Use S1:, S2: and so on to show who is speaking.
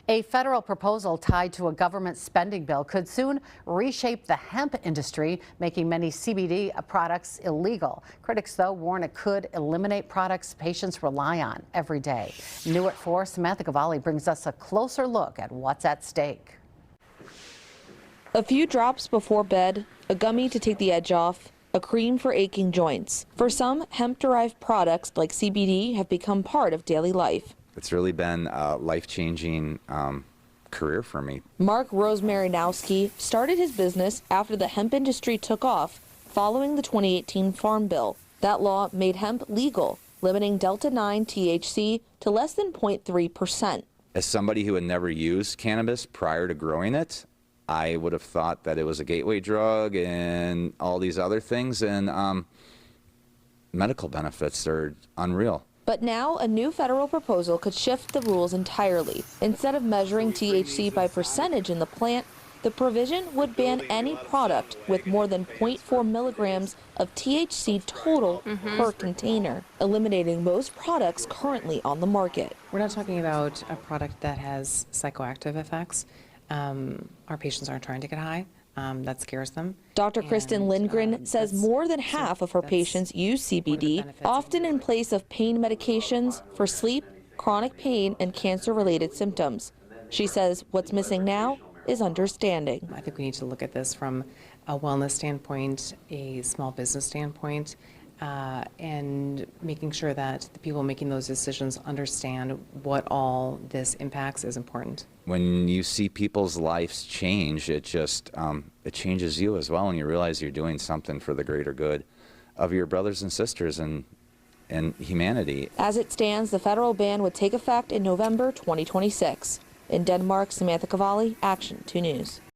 S1: A federal proposal tied to a government spending bill could soon reshape the hemp industry, making many CBD products illegal. Critics, though, warn it could eliminate products patients rely on every day. New at 4, Samantha Cavalli brings us a closer look at what's at stake.
S2: A few drops before bed, a gummy to take the edge off, a cream for aching joints. For some, hemp-derived products like CBD have become part of daily life.
S3: It's really been a life-changing career for me.
S2: Mark Rosemarinowski started his business after the hemp industry took off following the 2018 Farm Bill. That law made hemp legal, limiting Delta-9 THC to less than 0.3%.
S3: As somebody who had never used cannabis prior to growing it, I would have thought that it was a gateway drug and all these other things, and medical benefits are unreal.
S2: But now a new federal proposal could shift the rules entirely. Instead of measuring THC by percentage in the plant, the provision would ban any product with more than 0.4 milligrams of THC total per container, eliminating most products currently on the market.
S4: We're not talking about a product that has psychoactive effects. Our patients aren't trying to get high. That scares them.
S2: Dr. Kristen Lindgren says more than half of her patients use CBD, often in place of pain medications for sleep, chronic pain, and cancer-related symptoms. She says what's missing now is understanding.
S4: I think we need to look at this from a wellness standpoint, a small business standpoint, and making sure that the people making those decisions understand what all this impacts is important.
S3: When you see people's lives change, it just it changes you as well, and you realize you're doing something for the greater good of your brothers and sisters and humanity.
S2: As it stands, the federal ban would take effect in November 2026. In Denmark, Samantha Cavalli, Action 2 News.